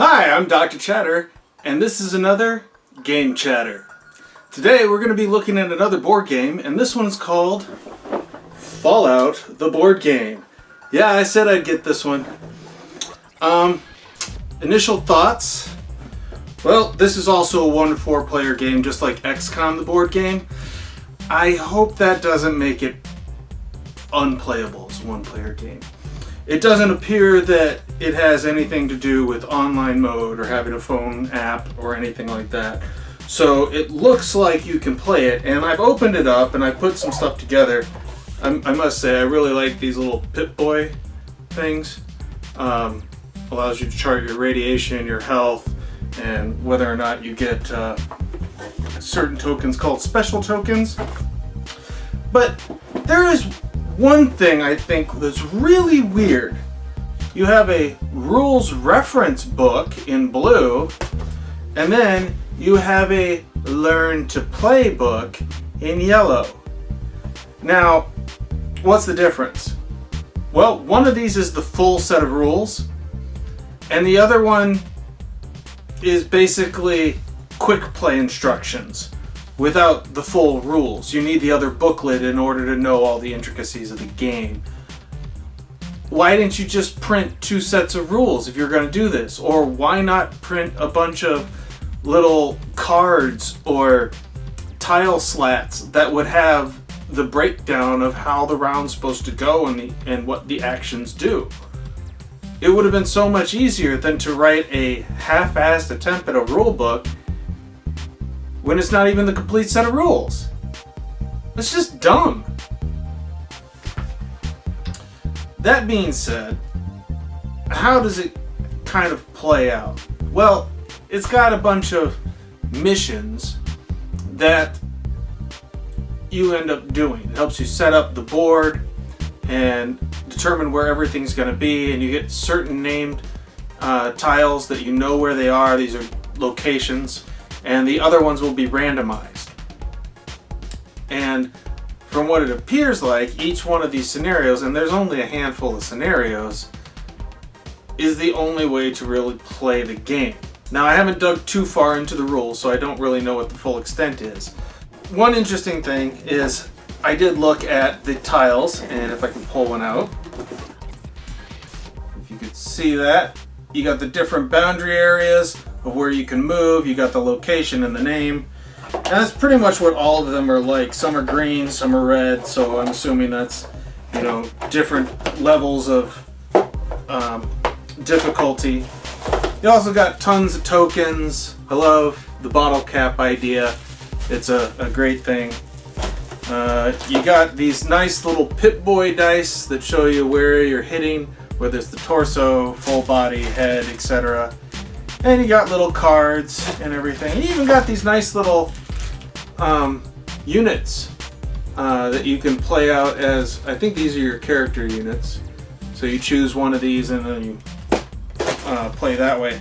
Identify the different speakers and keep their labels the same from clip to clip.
Speaker 1: Hi, I'm Dr. Chatter, and this is another Game Chatter. Today we're going to be looking at another board game, and this one's called Fallout, the board game. Yeah, I said I'd get this one. Initial thoughts. Well, this is also a 1 to 4 player game, just like XCOM, the board game. I hope that doesn't make it unplayable as a 1 player game. It doesn't appear that it has anything to do with online mode or having a phone app or anything like that. So it looks like you can play it, and I've opened it up and I put some stuff together. I must say I really like these little Pip-Boy things. Allows you to chart your radiation, your health, and whether or not you get certain tokens called special tokens. But there is one thing I think that's really weird. You have a rules reference book in blue, and then you have a learn to play book in yellow. Now, what's the difference? Well, one of these is the full set of rules, and the other one is basically quick play instructions without the full rules. You need the other booklet in order to know all the intricacies of the game. Why didn't you just print 2 sets of rules if you're going to do this? Or why not print a bunch of little cards or tile slats that would have the breakdown of how the round's supposed to go and what the actions do? It would have been so much easier than to write a half-assed attempt at a rule book when it's not even the complete set of rules. It's just dumb. That being said, how does it kind of play out? Well, it's got a bunch of missions that you end up doing. It helps you set up the board and determine where everything's going to be, and you get certain named tiles that you know where they are. These are locations, and the other ones will be randomized. And from what it appears like, each one of these scenarios, and there's only a handful of scenarios, is the only way to really play the game. Now, I haven't dug too far into the rules, so I don't really know what the full extent is. One interesting thing is I did look at the tiles, and if I can pull one out, if you could see that, you got the different boundary areas of where you can move, you got the location and the name, and that's pretty much what all of them are like. Some are green, some are red, so I'm assuming that's, you know, different levels of difficulty. You also got tons of tokens. I love the bottle cap idea. It's a great thing. You got these nice little Pip-Boy dice that show you where you're hitting, whether it's the torso, full body, head, etc. And you got little cards and everything. You even got these nice little units that you can play out as, I think these are your character units. So you choose one of these and then you play that way.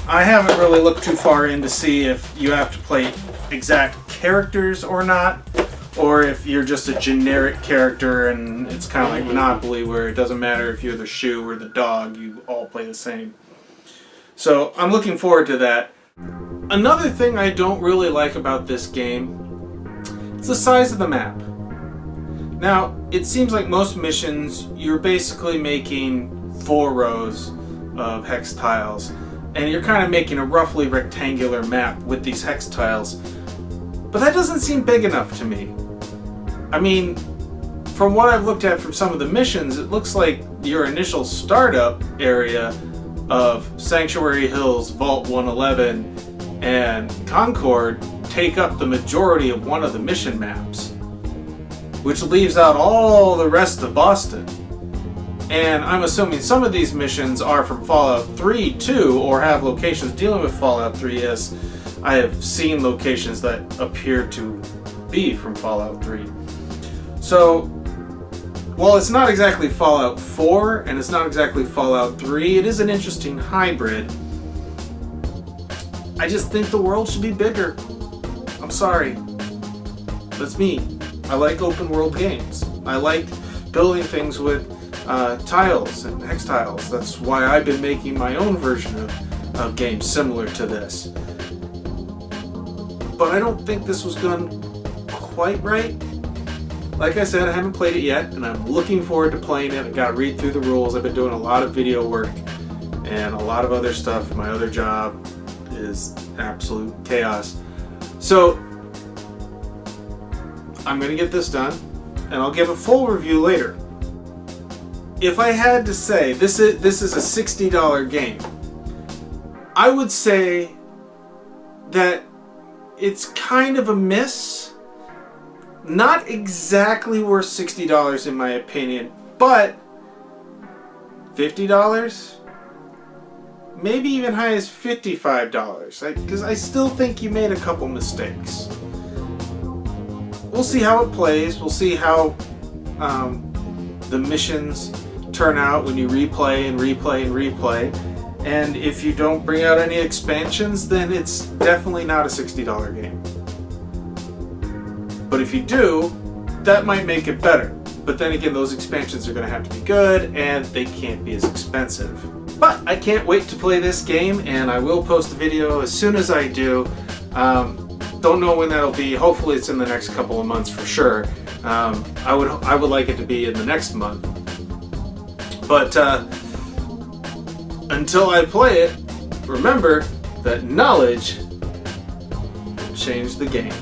Speaker 1: I haven't really looked too far in to see if you have to play exact characters or not, or if you're just a generic character and it's kind of like Monopoly where it doesn't matter if you're the shoe or the dog, you all play the same. So I'm looking forward to that. Another thing I don't really like about this game is the size of the map. Now, it seems like most missions you're basically making 4 rows of hex tiles, and you're kind of making a roughly rectangular map with these hex tiles. But that doesn't seem big enough to me. I mean, from what I've looked at from some of the missions, it looks like your initial startup area of Sanctuary Hills, Vault 111, and Concord take up the majority of one of the mission maps, which leaves out all the rest of Boston. And I'm assuming some of these missions are from Fallout 3 too, or have locations dealing with Fallout 3, as I have seen locations that appear to be from Fallout 3. So, while it's not exactly Fallout 4 and it's not exactly Fallout 3, it is an interesting hybrid. I just think the world should be bigger. I'm sorry. That's me. I like open world games. I like building things with tiles and hex tiles. That's why I've been making my own version of of games similar to this. But I don't think this was done quite right. Like I said, I haven't played it yet, and I'm looking forward to playing it. I've got to read through the rules. I've been doing a lot of video work and a lot of other stuff. My other job is absolute chaos. So I'm going to get this done, and I'll give a full review later. If I had to say, this is a $60 game, I would say that it's kind of a miss. Not exactly worth $60 in my opinion, but $50? Maybe even high as $55, because I still think you made a couple mistakes. We'll see how it plays. We'll see how the missions turn out when you replay and replay and replay. And if you don't bring out any expansions, then it's definitely not a $60 game. But if you do, that might make it better. But then again, those expansions are going to have to be good, and they can't be as expensive. But I can't wait to play this game, and I will post a video as soon as I do. Don't know when that'll be. Hopefully it's in the next couple of months for sure. I would like it to be in the next month. But until I play it, remember that knowledge will change the game.